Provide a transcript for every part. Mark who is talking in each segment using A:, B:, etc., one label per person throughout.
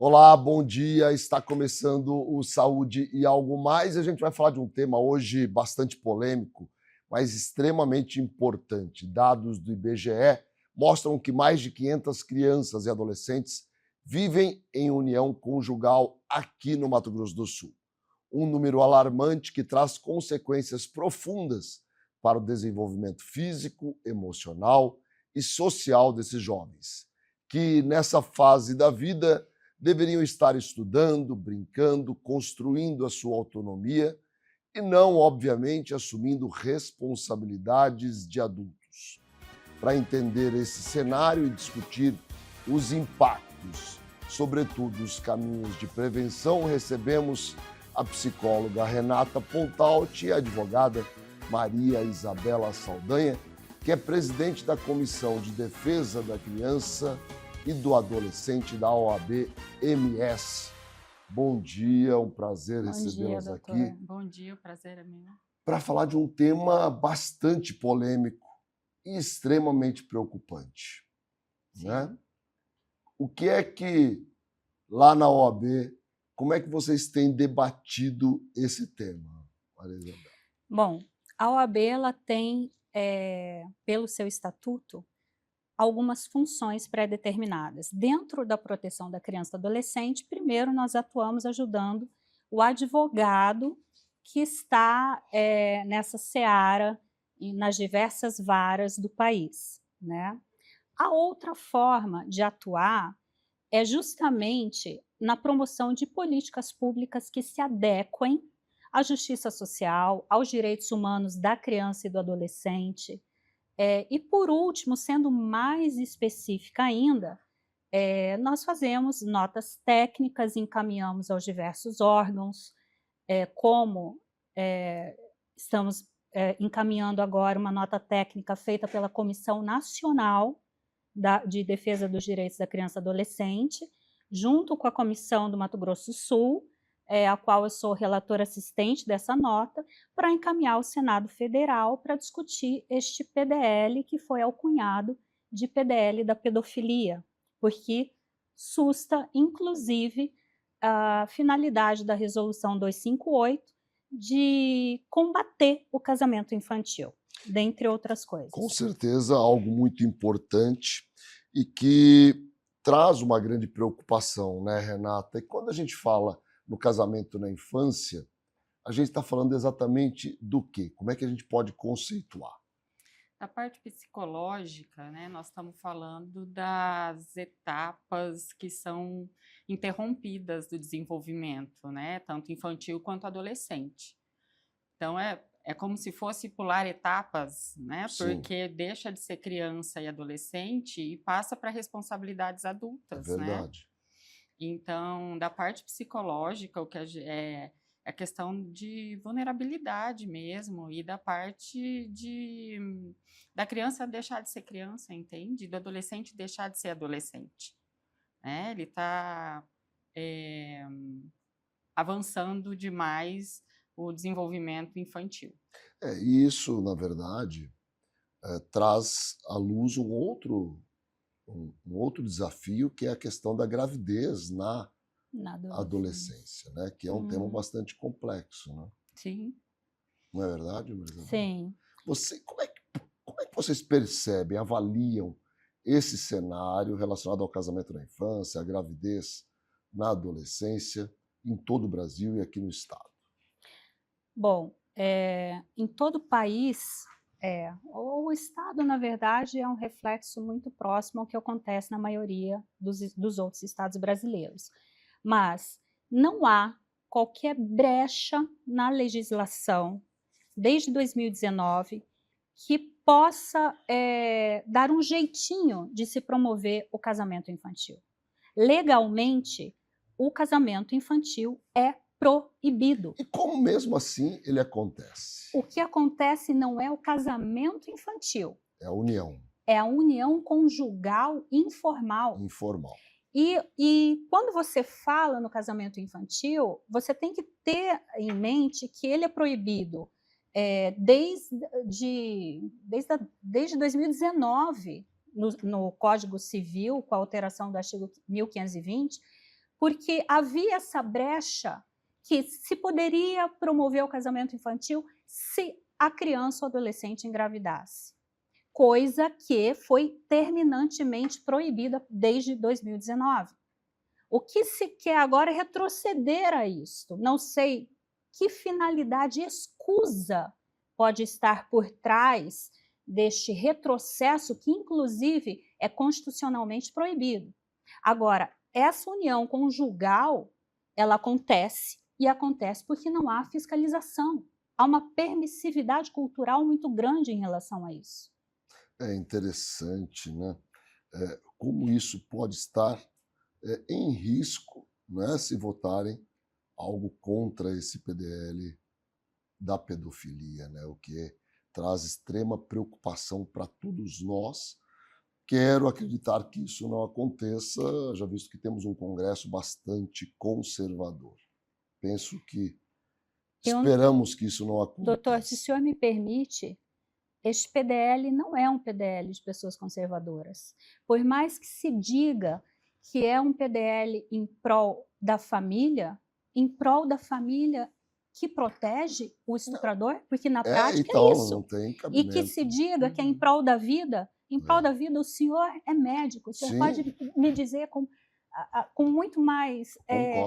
A: Olá, bom dia. Está começando o Saúde e Algo Mais. A gente vai falar de um tema hoje bastante polêmico, mas extremamente importante. Dados do IBGE mostram que mais de 500 crianças e adolescentes vivem em união conjugal aqui no Mato Grosso do Sul. Um número alarmante que traz consequências profundas para o desenvolvimento físico, emocional e social desses jovens, que nessa fase da vida deveriam estar estudando, brincando, construindo a sua autonomia e não, obviamente, assumindo responsabilidades de adultos. Para entender esse cenário e discutir os impactos, sobretudo os caminhos de prevenção, recebemos a psicóloga Renata Pontalti e a advogada Maria Isabela Saldanha, que é presidente da Comissão de Defesa da Criança e do Adolescente da OAB-MS. Bom dia, um prazer recebê-las aqui.
B: Bom dia, o prazer é meu.
A: Para falar de um tema bastante polêmico e extremamente preocupante. Né? O que é que, lá na OAB, como é que vocês têm debatido esse tema, Maria Isabel?
B: Bom, a OAB ela tem, pelo seu estatuto, algumas funções pré-determinadas. Dentro da proteção da criança e do adolescente, primeiro nós atuamos ajudando o advogado que está nessa seara e nas diversas varas do país, né? A outra forma de atuar é justamente na promoção de políticas públicas que se adequem à justiça social, aos direitos humanos da criança e do adolescente. E, por último, sendo mais específica ainda, nós fazemos notas técnicas, encaminhamos aos diversos órgãos, como estamos encaminhando agora uma nota técnica feita pela Comissão Nacional de Defesa dos Direitos da Criança e Adolescente, junto com a Comissão do Mato Grosso do Sul, a qual eu sou relatora assistente dessa nota, para encaminhar ao Senado Federal para discutir este PDL, que foi alcunhado de PDL da pedofilia, porque susta, inclusive, a finalidade da Resolução 258 de combater o casamento infantil, dentre outras coisas.
A: Com certeza, algo muito importante e que traz uma grande preocupação, né, Renata? E quando a gente fala no casamento na infância, a gente está falando exatamente do quê? Como é que a gente pode conceituar?
B: Da parte psicológica, né, nós estamos falando das etapas que são interrompidas do desenvolvimento, né, tanto infantil quanto adolescente. Então, é como se fosse pular etapas, né, porque deixa de ser criança e adolescente e passa para responsabilidades adultas,
A: é verdade.
B: né? Então, da parte psicológica, o que a questão de vulnerabilidade mesmo, e da parte da criança deixar de ser criança, entende? Do adolescente deixar de ser adolescente. Né? Ele está avançando demais o desenvolvimento infantil.
A: E isso, na verdade, traz à luz um outro desafio, que é a questão da gravidez na adolescência, né? Que é um tema bastante complexo. Né?
B: Sim.
A: Não é verdade, Maria?
B: Sim.
A: Como é que vocês percebem, avaliam esse cenário relacionado ao casamento na infância, à gravidez na adolescência, em todo o Brasil e aqui no estado?
B: Bom, em todo o país, o estado, na verdade, é um reflexo muito próximo ao que acontece na maioria dos outros estados brasileiros. Mas não há qualquer brecha na legislação, desde 2019, que possa dar um jeitinho de se promover o casamento infantil. Legalmente, o casamento infantil é proibido.
A: E como mesmo assim ele acontece?
B: O que acontece não é o casamento infantil.
A: É a união.
B: É a união conjugal informal.
A: Informal.
B: E quando você fala no casamento infantil, você tem que ter em mente que ele é proibido desde 2019, no Código Civil, com a alteração do artigo 1520, porque havia essa brecha que se poderia promover o casamento infantil se a criança ou adolescente engravidasse, coisa que foi terminantemente proibida desde 2019. O que se quer agora é retroceder a isto. Não sei que finalidade escusa pode estar por trás deste retrocesso que, inclusive, é constitucionalmente proibido. Agora, essa união conjugal, ela acontece, e acontece porque não há fiscalização. Há uma permissividade cultural muito grande em relação a isso.
A: É interessante, né? Como isso pode estar em risco, né, se votarem algo contra esse PDL da pedofilia, né? O que traz extrema preocupação para todos nós. Quero acreditar que isso não aconteça, já visto que temos um Congresso bastante conservador. Penso que esperamos que isso não aconteça.
B: Doutor, se o senhor me permite, este PDL não é um PDL de pessoas conservadoras. Por mais que se diga que é um PDL em prol da família que protege o estuprador, porque na prática
A: então,
B: é isso.
A: Não tem
B: E
A: cabimento.
B: que se diga que é em prol da vida, o senhor é médico, o senhor pode me dizer com muito mais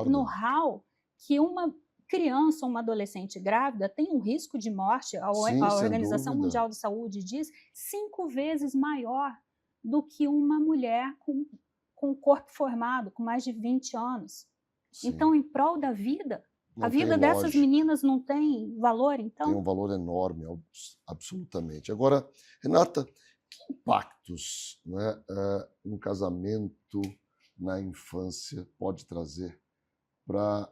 B: know-how que uma criança ou uma adolescente grávida tem um risco de morte, a Organização Mundial de Saúde diz, 5 vezes maior do que uma mulher com o corpo formado, com mais de 20 anos. Sim. Então, em prol da vida, a vida dessas meninas não tem valor, então?
A: Tem um valor enorme, absolutamente. Agora, Renata, que impactos, né, um casamento na infância pode trazer para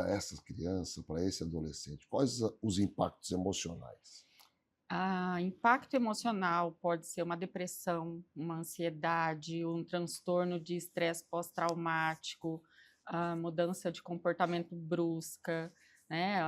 A: essa criança, para esse adolescente? Quais os impactos emocionais?
C: Impacto emocional pode ser uma depressão, uma ansiedade, um transtorno de estresse pós-traumático, a mudança de comportamento brusca, né?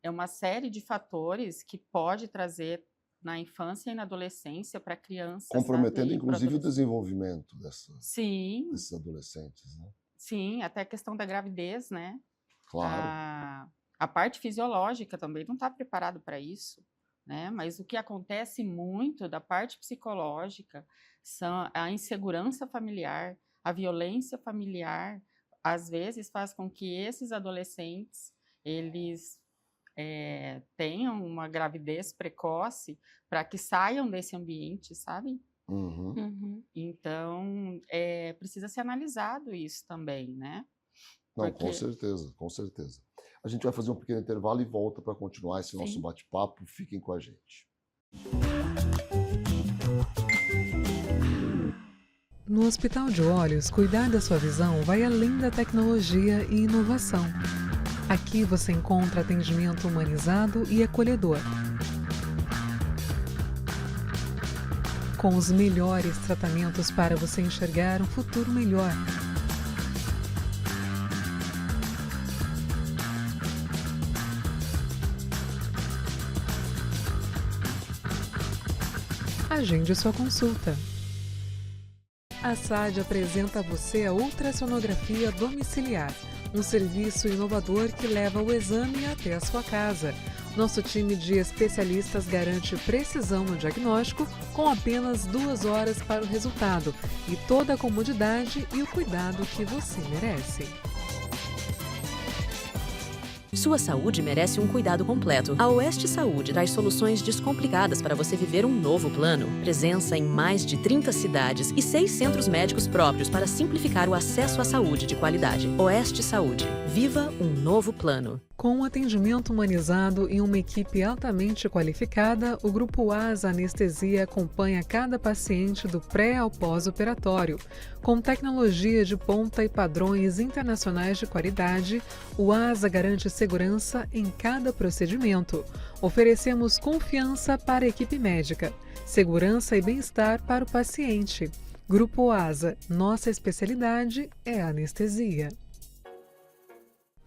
C: É uma série de fatores que pode trazer na infância e na adolescência para a criança.
A: Comprometendo, inclusive, o desenvolvimento
C: Sim.
A: desses adolescentes, né?
C: Sim, até a questão da gravidez, né?
A: Claro.
C: A parte fisiológica também não está preparado para isso, né? Mas o que acontece muito da parte psicológica são a insegurança familiar, a violência familiar, às vezes faz com que esses adolescentes, eles tenham uma gravidez precoce para que saiam desse ambiente, sabe? Então, precisa ser analisado isso também, né?
A: Não, com certeza, com certeza. A gente vai fazer um pequeno intervalo e volta para continuar esse nosso bate-papo. Fiquem com a gente.
D: No Hospital de Olhos, cuidar da sua visão vai além da tecnologia e inovação. Aqui você encontra atendimento humanizado e acolhedor, com os melhores tratamentos para você enxergar um futuro melhor. Agende sua consulta. A SAD apresenta a você a ultrassonografia domiciliar, um serviço inovador que leva o exame até a sua casa. Nosso time de especialistas garante precisão no diagnóstico com apenas 2 horas para o resultado e toda a comodidade e o cuidado que você merece.
E: Sua saúde merece um cuidado completo. A Oeste Saúde traz soluções descomplicadas para você viver um novo plano. Presença em mais de 30 cidades e 6 centros médicos próprios para simplificar o acesso à saúde de qualidade. Oeste Saúde. Viva um novo plano.
D: Com um atendimento humanizado e uma equipe altamente qualificada, o Grupo ASA Anestesia acompanha cada paciente do pré ao pós-operatório. Com tecnologia de ponta e padrões internacionais de qualidade, o ASA garante segurança em cada procedimento. Oferecemos confiança para a equipe médica, segurança e bem-estar para o paciente. Grupo ASA, nossa especialidade é a anestesia.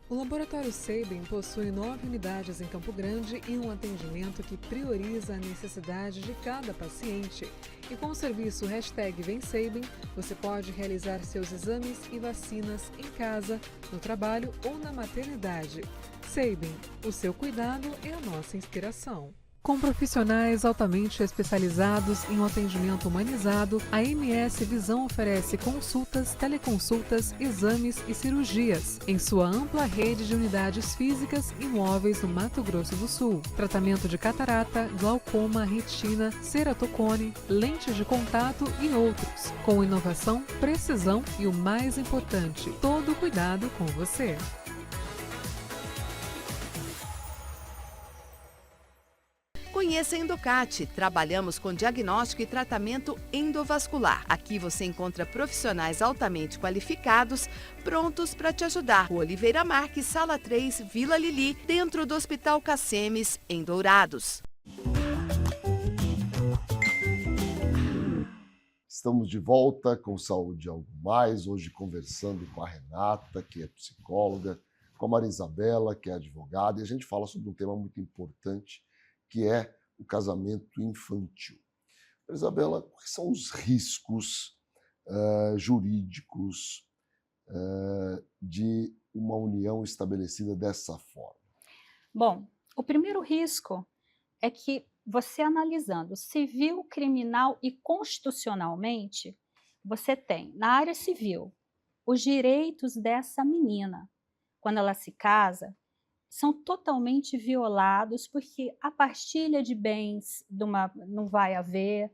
D: O Laboratório Sabin possui 9 unidades em Campo Grande e um atendimento que prioriza a necessidade de cada paciente. E com o serviço #VemSabem, você pode realizar seus exames e vacinas em casa, no trabalho ou na maternidade. Sabem, o seu cuidado é a nossa inspiração. Com profissionais altamente especializados em um atendimento humanizado, a MS Visão oferece consultas, teleconsultas, exames e cirurgias em sua ampla rede de unidades físicas e móveis no Mato Grosso do Sul. Tratamento de catarata, glaucoma, retina, ceratocone, lentes de contato e outros. Com inovação, precisão e o mais importante, todo o cuidado com você.
F: Conheça a Endocate. Trabalhamos com diagnóstico e tratamento endovascular. Aqui você encontra profissionais altamente qualificados, prontos para te ajudar. O Oliveira Marques, Sala 3, Vila Lili, dentro do Hospital Cacemes, em Dourados.
A: Estamos de volta com Saúde e Algo Mais, hoje conversando com a Renata, que é psicóloga, com a Maria Isabela, que é advogada, e a gente fala sobre um tema muito importante, que é o casamento infantil. Maria Isabela, quais são os riscos jurídicos de uma união estabelecida dessa forma?
B: Bom, o primeiro risco é que você analisando civil, criminal e constitucionalmente, você tem, na área civil, os direitos dessa menina, quando ela se casa, são totalmente violados, porque a partilha de bens não vai haver,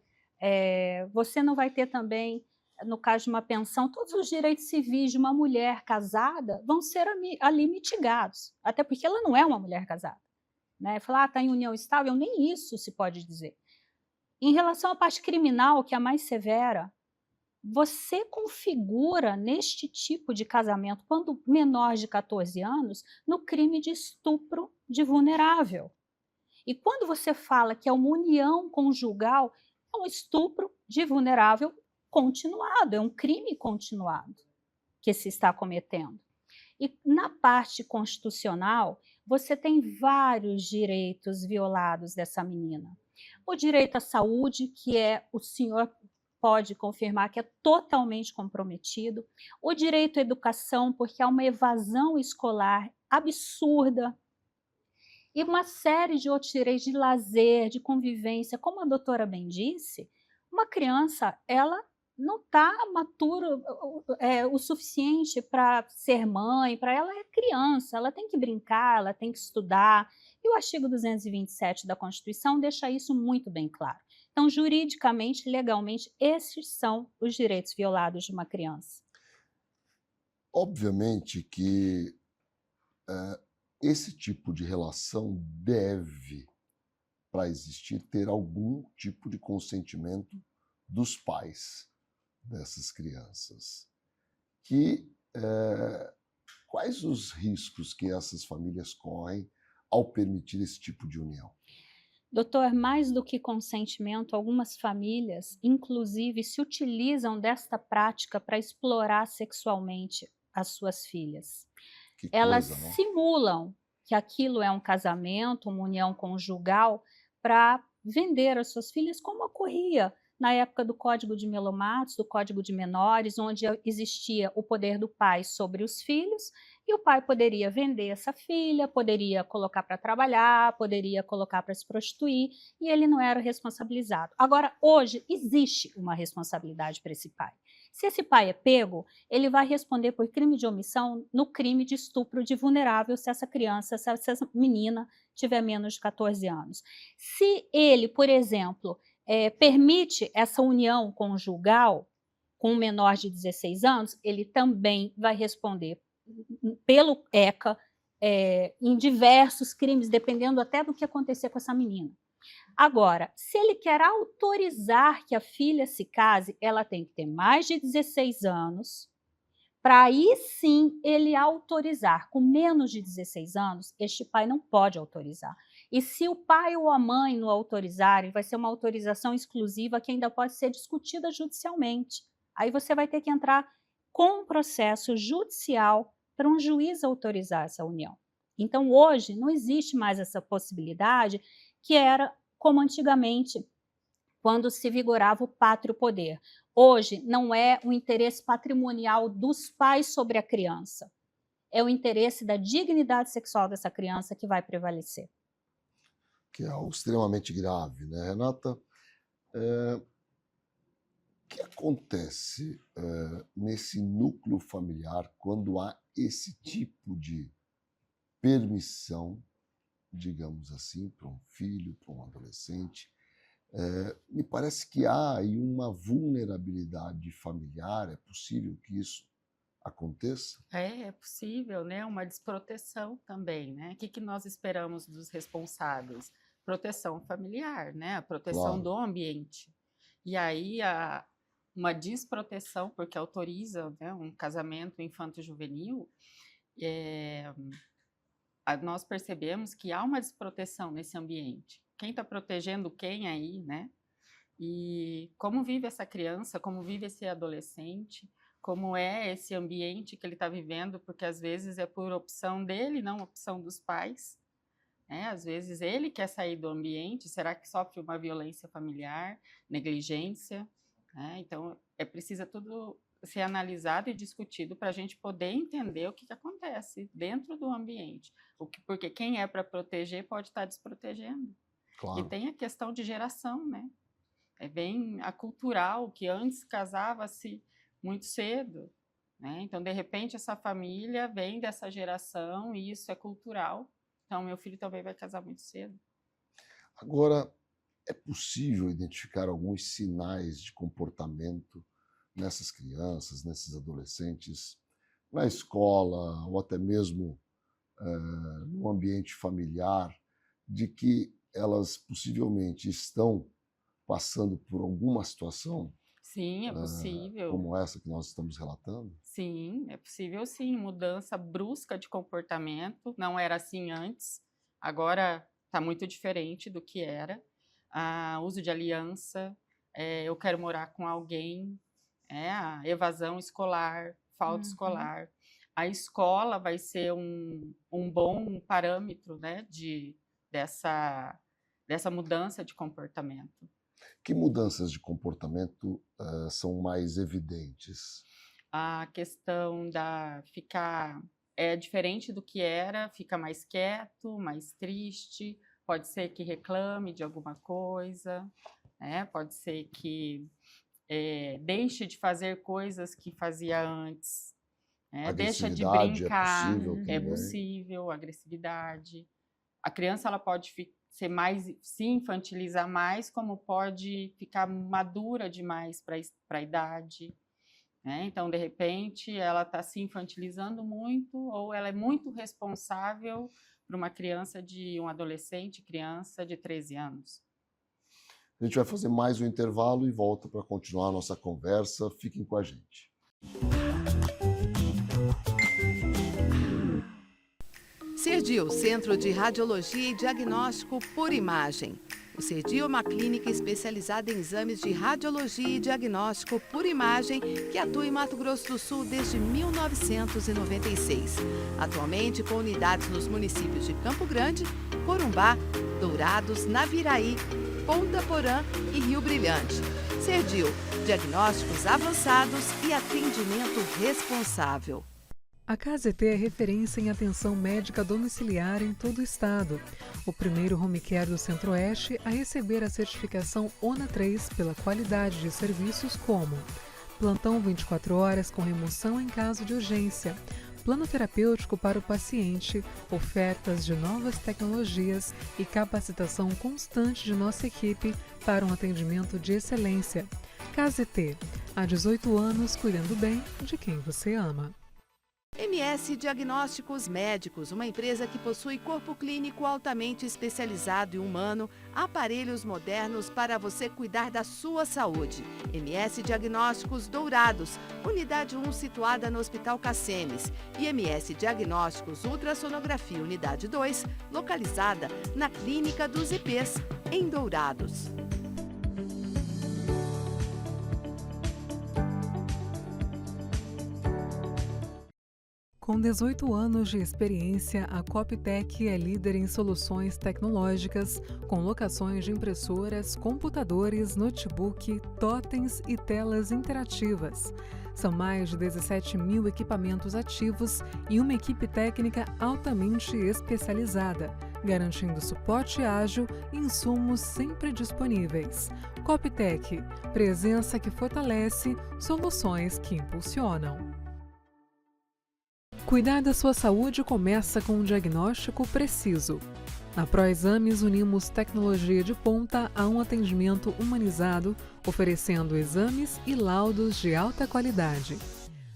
B: você não vai ter também, no caso de uma pensão, todos os direitos civis de uma mulher casada vão ser ali mitigados, até porque ela não é uma mulher casada. Né? Falar, está em união estável, nem isso se pode dizer. Em relação à parte criminal, que é a mais severa, você configura neste tipo de casamento, quando menor de 14 anos, no crime de estupro de vulnerável. E quando você fala que é uma união conjugal, é um estupro de vulnerável continuado, é um crime continuado que se está cometendo. E na parte constitucional, você tem vários direitos violados dessa menina. O direito à saúde, que o senhor pode confirmar que é totalmente comprometido. O direito à educação, porque há uma evasão escolar absurda. E uma série de outros direitos de lazer, de convivência. Como a doutora bem disse, uma criança, ela não está matura o suficiente para ser mãe, para ela é criança, ela tem que brincar, ela tem que estudar. E o artigo 227 da Constituição deixa isso muito bem claro. Então, juridicamente, legalmente, esses são os direitos violados de uma criança.
A: Obviamente que esse tipo de relação deve, para existir, ter algum tipo de consentimento dos pais dessas crianças. Quais os riscos que essas famílias correm ao permitir esse tipo de união?
B: Doutor, mais do que consentimento, algumas famílias, inclusive, se utilizam desta prática para explorar sexualmente as suas filhas. Elas simulam que aquilo é um casamento, uma união conjugal, para vender as suas filhas, como ocorria na época do Código de Melomatos, do Código de Menores, onde existia o poder do pai sobre os filhos, e o pai poderia vender essa filha, poderia colocar para trabalhar, poderia colocar para se prostituir, e ele não era responsabilizado. Agora, hoje, existe uma responsabilidade para esse pai. Se esse pai é pego, ele vai responder por crime de omissão no crime de estupro de vulnerável se essa criança, se essa menina tiver menos de 14 anos. Se ele, por exemplo, permite essa união conjugal com um menor de 16 anos, ele também vai responder pelo ECA em diversos crimes, dependendo até do que acontecer com essa menina. Agora, se ele quer autorizar que a filha se case, ela tem que ter mais de 16 anos, para aí sim ele autorizar. Com menos de 16 anos, este pai não pode autorizar. E se o pai ou a mãe não autorizarem, vai ser uma autorização exclusiva que ainda pode ser discutida judicialmente. Aí você vai ter que entrar com um processo judicial para um juiz autorizar essa união. Então, hoje, não existe mais essa possibilidade que era como antigamente, quando se vigorava o pátrio poder. Hoje, não é o interesse patrimonial dos pais sobre a criança, é o interesse da dignidade sexual dessa criança que vai prevalecer.
A: Que é algo extremamente grave, né, Renata? O que acontece nesse núcleo familiar quando há esse tipo de permissão, digamos assim, para um filho, para um adolescente? Me parece que há aí uma vulnerabilidade familiar. É possível que isso aconteça?
C: É possível, né? Uma desproteção também, né? O que nós esperamos dos responsáveis? Proteção familiar, né? A proteção
A: Claro.
C: do ambiente. E aí uma desproteção, porque autoriza, né, um casamento infanto-juvenil, nós percebemos que há uma desproteção nesse ambiente. Quem está protegendo quem aí, né? E como vive essa criança, como vive esse adolescente, como é esse ambiente que ele está vivendo, porque às vezes é por opção dele, não opção dos pais, né? Às vezes ele quer sair do ambiente, será que sofre uma violência familiar, negligência, né? Então é preciso tudo ser analisado e discutido para a gente poder entender o que acontece dentro do ambiente, porque quem é para proteger pode estar desprotegendo.
A: Claro.
C: E tem a questão de geração, né? É bem acultural, que antes casava-se muito cedo, né? Então, de repente, essa família vem dessa geração e isso é cultural. Então, meu filho também vai casar muito cedo.
A: Agora, é possível identificar alguns sinais de comportamento nessas crianças, nesses adolescentes, na escola ou até mesmo no ambiente familiar, de que elas possivelmente estão passando por alguma situação?
C: Sim, é possível.
A: Como essa que nós estamos relatando?
C: Sim, é possível sim. Mudança brusca de comportamento, não era assim antes, agora está muito diferente do que era. Uso de aliança, eu quero morar com alguém, a evasão escolar, falta escolar. A escola vai ser um bom parâmetro, né, dessa mudança de comportamento.
A: Que mudanças de comportamento são mais evidentes?
C: A questão ficar diferente do que era, fica mais quieto, mais triste, pode ser que reclame de alguma coisa, né? Pode ser que deixe de fazer coisas que fazia antes, né? Deixa de brincar, é possível, agressividade. A criança ela pode se infantilizar mais, como pode ficar madura demais para a idade, né? Então, de repente, ela está se infantilizando muito, ou ela é muito responsável para um adolescente, criança de 13 anos.
A: A gente vai fazer mais um intervalo e volta para continuar a nossa conversa. Fiquem com a gente.
F: Cerdil, Centro de Radiologia e Diagnóstico por Imagem. O Cerdil é uma clínica especializada em exames de radiologia e diagnóstico por imagem que atua em Mato Grosso do Sul desde 1996. Atualmente com unidades nos municípios de Campo Grande, Corumbá, Dourados, Naviraí, Ponta Porã e Rio Brilhante. Cerdil, diagnósticos avançados e atendimento responsável.
D: A KZT é referência em atenção médica domiciliar em todo o estado. O primeiro home care do Centro-Oeste a receber a certificação ONA 3 pela qualidade de serviços como plantão 24 horas com remoção em caso de urgência, plano terapêutico para o paciente, ofertas de novas tecnologias e capacitação constante de nossa equipe para um atendimento de excelência. KZT, há 18 anos cuidando bem de quem você ama.
F: MS Diagnósticos Médicos, uma empresa que possui corpo clínico altamente especializado e humano, aparelhos modernos para você cuidar da sua saúde. MS Diagnósticos Dourados, unidade 1 situada no Hospital Cassemes. E MS Diagnósticos Ultrassonografia, unidade 2, localizada na Clínica dos IPs, em Dourados.
D: Com 18 anos de experiência, a Coptec é líder em soluções tecnológicas, com locações de impressoras, computadores, notebook, totens e telas interativas. São mais de 17 mil equipamentos ativos e uma equipe técnica altamente especializada, garantindo suporte ágil e insumos sempre disponíveis. Coptec, presença que fortalece, soluções que impulsionam. Cuidar da sua saúde começa com um diagnóstico preciso. Na ProExames, unimos tecnologia de ponta a um atendimento humanizado, oferecendo exames e laudos de alta qualidade.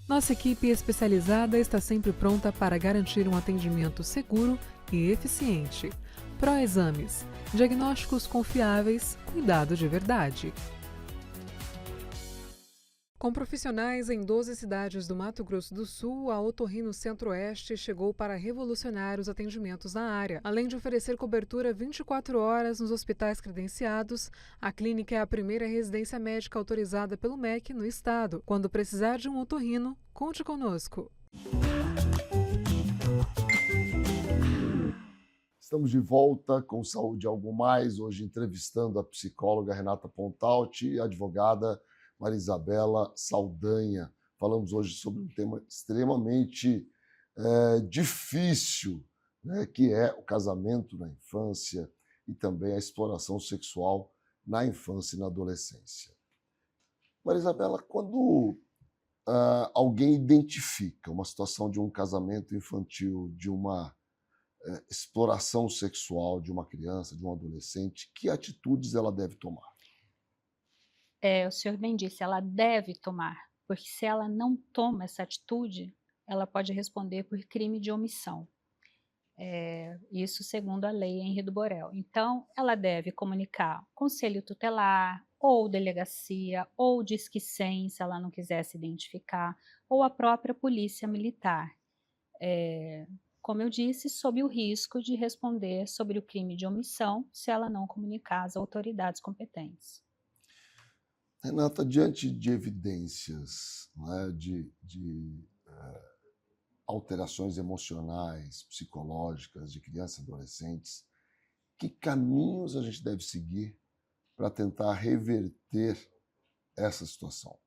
D: Nossa equipe especializada está sempre pronta para garantir um atendimento seguro e eficiente. ProExames, diagnósticos confiáveis, cuidado de verdade. Com profissionais em 12 cidades do Mato Grosso do Sul, a Otorrino Centro-Oeste chegou para revolucionar os atendimentos na área. Além de oferecer cobertura 24 horas nos hospitais credenciados, a clínica é a primeira residência médica autorizada pelo MEC no estado. Quando precisar de um otorrino, conte conosco.
A: Estamos de volta com Saúde Algo Mais, hoje entrevistando a psicóloga Renata Pontalti e a advogada Maria Isabela Saldanha. Falamos hoje sobre um tema extremamente difícil, né, que é o casamento na infância e também a exploração sexual na infância e na adolescência. Maria Isabela, quando alguém identifica uma situação de um casamento infantil, de uma exploração sexual de uma criança, de um adolescente, que atitudes ela deve tomar?
B: O senhor bem disse, ela deve tomar, porque se ela não toma essa atitude, ela pode responder por crime de omissão. Isso segundo a lei Henri do Borel. Então, ela deve comunicar conselho tutelar, ou delegacia, ou Disque 100, se ela não quiser se identificar, ou a própria polícia militar. Como eu disse, sob o risco de responder sobre o crime de omissão, se ela não comunicar às autoridades competentes.
A: Renata, diante de evidências, né, de alterações emocionais, psicológicas de crianças e adolescentes, que caminhos a gente deve seguir para tentar reverter essa situação?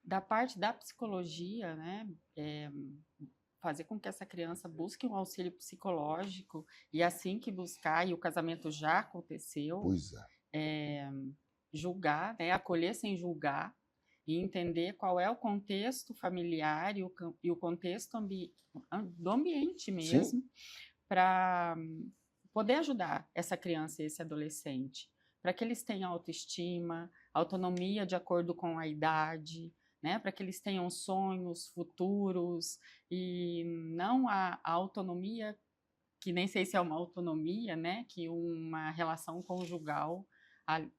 C: Da parte da psicologia, né, fazer com que essa criança busque um auxílio psicológico e assim que buscar, e o casamento já aconteceu,
A: Pois
C: julgar, né, acolher sem julgar e entender qual é o contexto familiar e o contexto do ambiente mesmo, para poder ajudar essa criança e esse adolescente, para que eles tenham autoestima, autonomia de acordo com a idade, né, para que eles tenham sonhos futuros e não a autonomia, que nem sei se é uma autonomia, né, que uma relação conjugal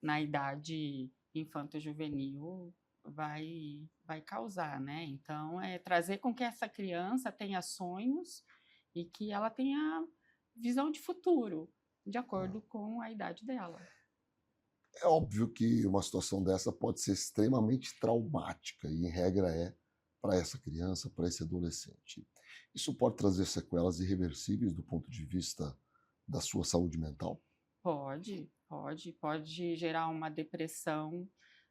C: na idade infanto-juvenil vai causar, né? Então, trazer com que essa criança tenha sonhos e que ela tenha visão de futuro, de acordo com a idade dela.
A: É óbvio que uma situação dessa pode ser extremamente traumática e, em regra, para essa criança, para esse adolescente. Isso pode trazer sequelas irreversíveis do ponto de vista da sua saúde mental? Pode gerar uma depressão,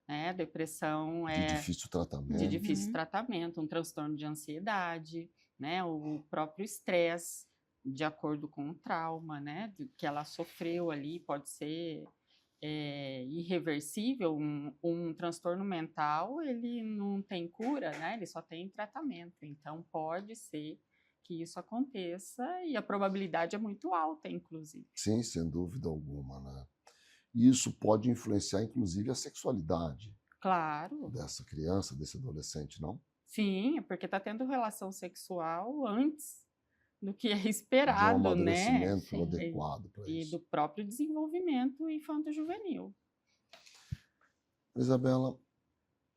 A: né? Depressão de difícil tratamento.
C: De difícil tratamento, um transtorno de ansiedade, né? O próprio estresse, de acordo com o trauma, né? Que ela sofreu ali, pode ser irreversível. Um transtorno mental, ele não tem cura, né? Ele só tem tratamento. Então, pode ser que isso aconteça e a probabilidade é muito alta, inclusive.
A: Sim, sem dúvida alguma, né? E isso pode influenciar, inclusive, a sexualidade dessa criança, desse adolescente, não?
C: Sim, porque está tendo relação sexual antes do que é esperado,
A: de um
C: né?
A: amadurecimento adequado para isso.
C: E do próprio desenvolvimento infanto-juvenil.
A: Isabela,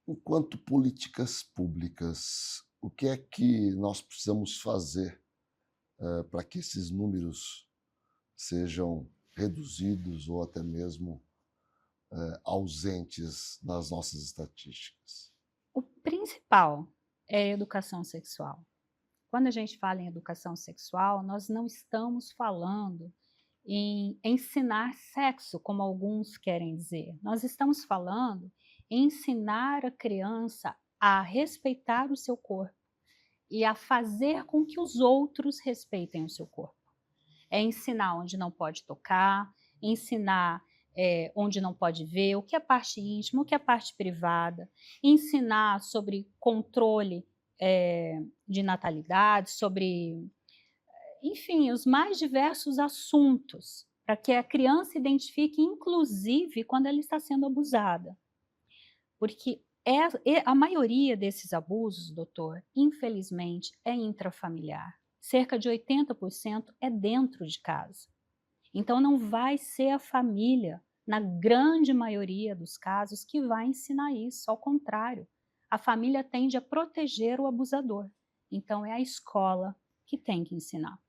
A: enquanto políticas públicas, o que é que nós precisamos fazer para que esses números sejam reduzidos ou até mesmo ausentes nas nossas estatísticas?
B: O principal é a educação sexual. quando a gente fala em educação sexual, nós não estamos falando em ensinar sexo, como alguns querem dizer. Nós estamos falando em ensinar a criança a respeitar o seu corpo e a fazer com que os outros respeitem o seu corpo. É ensinar onde não pode tocar, ensinar onde não pode ver, o que é parte íntima, o que é parte privada, ensinar sobre controle de natalidade, sobre, enfim, os mais diversos assuntos, para que a criança identifique, inclusive, quando ela está sendo abusada. Porque a maioria desses abusos, doutor, infelizmente, é intrafamiliar. Cerca de 80% é dentro de casa. Então, não vai ser a família, na grande maioria dos casos, que vai ensinar isso. Ao contrário, a família tende a proteger o abusador. Então, é a escola que tem que ensinar.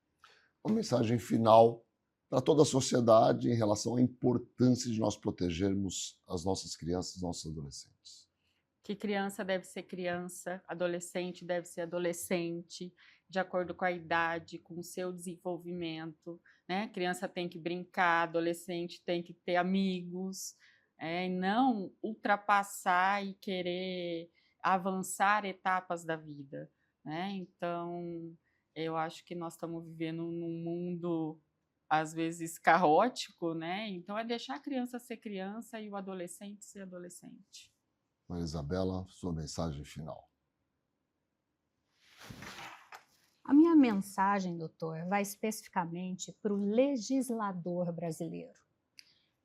A: Uma mensagem final para toda a sociedade em relação à importância de nós protegermos as nossas crianças e nossos adolescentes.
C: Que criança deve ser criança, adolescente deve ser adolescente, de acordo com a idade, com o seu desenvolvimento, né? Criança tem que brincar, adolescente tem que ter amigos, e não ultrapassar e querer avançar etapas da vida, né? Então, eu acho que nós estamos vivendo num mundo, às vezes, caótico, né? Então, é deixar a criança ser criança e o adolescente ser adolescente.
A: Maria Isabela, sua mensagem final.
B: A minha mensagem, doutor, vai especificamente para o legislador brasileiro.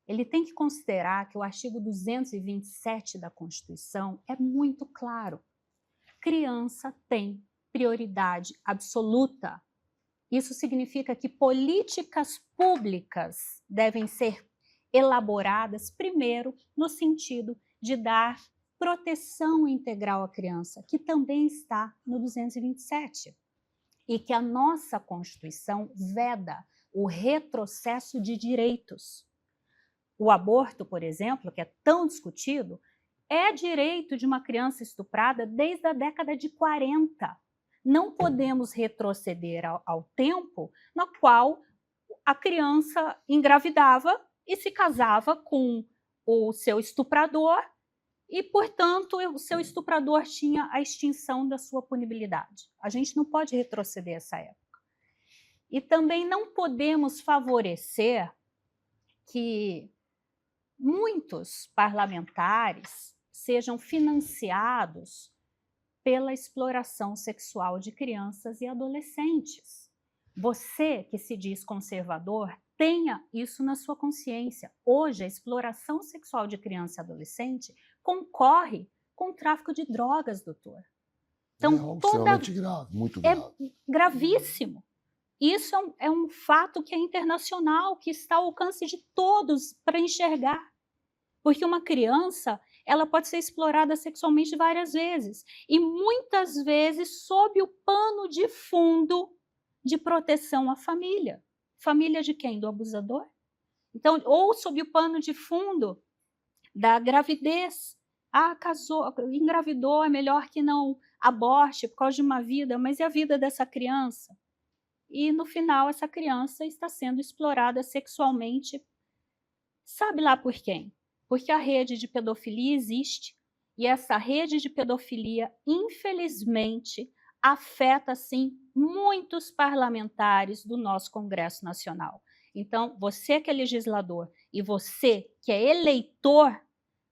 B: Ele tem que considerar que o artigo 227 da Constituição é muito claro. Criança tem prioridade absoluta. Isso significa que políticas públicas devem ser elaboradas primeiro no sentido de dar proteção integral à criança, que também está no 227. E que a nossa Constituição veda o retrocesso de direitos. O aborto, por exemplo, que é tão discutido, é direito de uma criança estuprada desde a década de 40. Não podemos retroceder ao tempo no qual a criança engravidava e se casava com o seu estuprador e, portanto, o seu estuprador tinha a extinção da sua punibilidade. A gente não pode retroceder essa época. E também não podemos favorecer que muitos parlamentares sejam financiados pela exploração sexual de crianças e adolescentes. Você, que se diz conservador, tenha isso na sua consciência. Hoje, a exploração sexual de criança e adolescente concorre com o tráfico de drogas, doutor.
A: Então, extremamente grave, muito grave.
B: É gravíssimo. Isso é um fato que é internacional, que está ao alcance de todos para enxergar. Porque uma criança, ela pode ser explorada sexualmente várias vezes. E muitas vezes sob o pano de fundo de proteção à família. Família de quem? Do abusador? Então, ou sob o pano de fundo da gravidez. Ah, casou, engravidou, é melhor que não aborte por causa de uma vida, mas e a vida dessa criança? E no final essa criança está sendo explorada sexualmente, sabe lá por quem? Porque a rede de pedofilia existe e essa rede de pedofilia, infelizmente, afeta, sim, muitos parlamentares do nosso Congresso Nacional. Então, você que é legislador e você que é eleitor,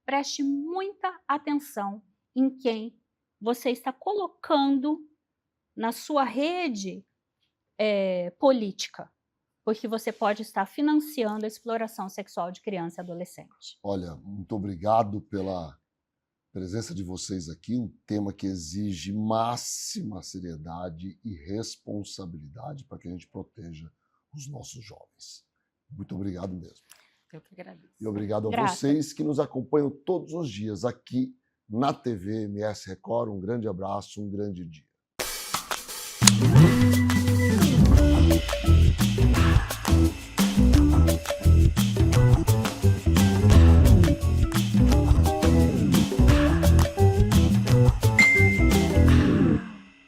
B: preste muita atenção em quem você está colocando na sua rede política, porque você pode estar financiando a exploração sexual de criança e adolescente.
A: Olha, muito obrigado pela presença de vocês aqui, um tema que exige máxima seriedade e responsabilidade para que a gente proteja os nossos jovens. Muito obrigado mesmo.
C: Eu que agradeço.
A: E obrigado a vocês que nos acompanham todos os dias aqui na TV MS Record. Um grande abraço, um grande dia.